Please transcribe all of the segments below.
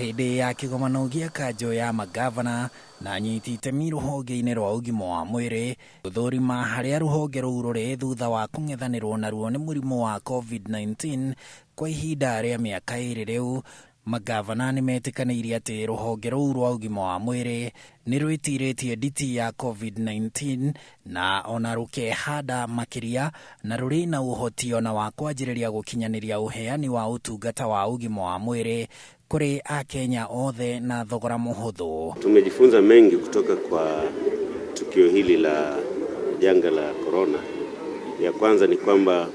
Hĩndĩ ya kĩgomano gĩa kanjũ ya magavana na anyiti itemi rũhonge-inĩ rwa ũgima wa mwĩrĩ gũthũrima harĩa rũhonge rũu rũrĩ thutha wa kũng'ethanĩrwo naruo nĩ mũrimũ wa COVID-19 kwa ihinda rĩa mĩaka ĩrĩ rĩu, magavana nĩ metĩkanĩirie atĩ rũhonge rũu rwa ũgima wa mwĩrĩ nĩ rwĩtirĩtie nditi ya COVID-19 na ona rũkehanda makĩria na rũrĩ na ũhoti ona wa kwanjĩrĩria gũkinyanĩria ũheani wa ũtungata wa ũgima wa mwĩrĩ kuri Akenya othe na thogora mũhũthũ. Tumejifunza mengi kutoka kwa tukio hili la janga la corona. Ya kwanza ni kwamba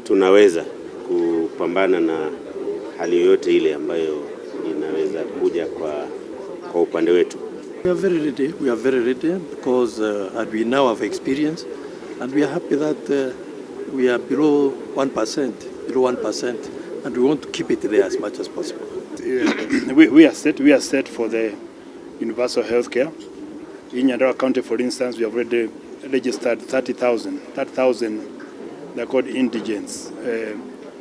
tunaweza kupambana na hali yoyote ile ambayo inaweza kuja kwa upande wetu. We are very ready because we now have experience and we are happy that we are below 1%, and we want to keep it there as much as possible. We are set for the universal health care. In Nyandarua County, for instance, we have already registered 30,000. They're called indigents,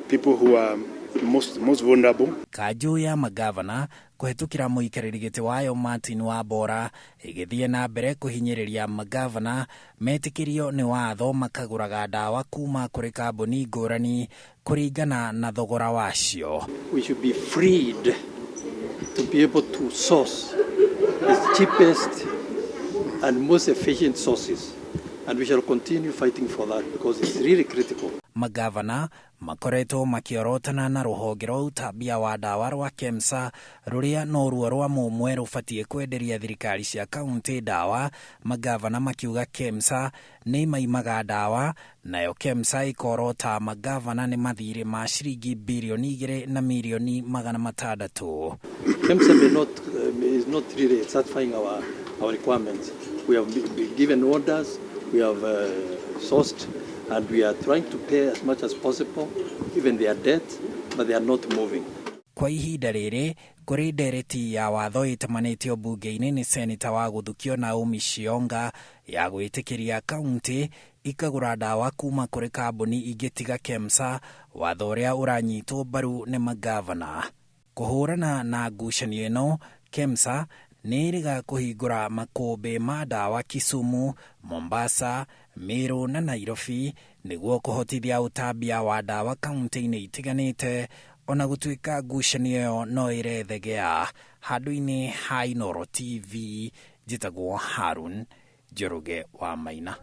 people who are most vulnerable. Kanjũ ya magavana kũhetũkĩra mũikarĩri gĩtĩ wayo Martin Wambora ĩgĩthiĩ na mbere kũhinyĩrĩria magavana metĩkĩrio nĩ watho makagũraga ndawa kuma kũrĩ kambuni ngũrani kũringana na thogora wacio. We should be freed to be able to source the cheapest and most efficient sources, and we shall continue fighting for that because it's really critical. Magavana makoretwo makiorotana na rũhonge rwa ũtambia wa ndawa rwa KEMSA rũrĩa no ruo rwa mũmwe rũbatiĩ kwenderia thirikari cia kaunti ndawa. Magavana makiuga KEMSA nĩ maimaga ndawa, nayo KEMSA ikorota magavana nĩ mathirĩ ma ciringi bilioni 2 na milioni 600. KEMSA is not really satisfying our requirements. We have been given orders, we have sourced, and we are trying to pay as much as possible, even their debt, but they are not moving. Kwa ihinda rĩrĩ kũrĩ ndereti ya watho ĩtamanĩtio bunge-inĩ nĩ seneta wa gũthukio Naomi Cionga ya gwĩtĩkĩria kaunti ikagũra ndawa kuma kũrĩ kambuni ingĩ tiga KEMSA, watho ũrĩa ũranyitwo mbaru nĩ magavana. Kũhũrana na ngucanio ĩno, KEMSA nĩ ĩrĩga kũhingũra makũmbĩ ma ndawa Kisumu, Mombasa, Meru na Nairobi nĩguo kũhotithia ũtambia wa ndawa kaunti-inĩ itiganĩte, ona gũtuĩka ngucanio ĩyo no ĩrethegea. Handũ-inĩ ha Inooro TV, njĩtagwo Harun Njoroge wa Maina.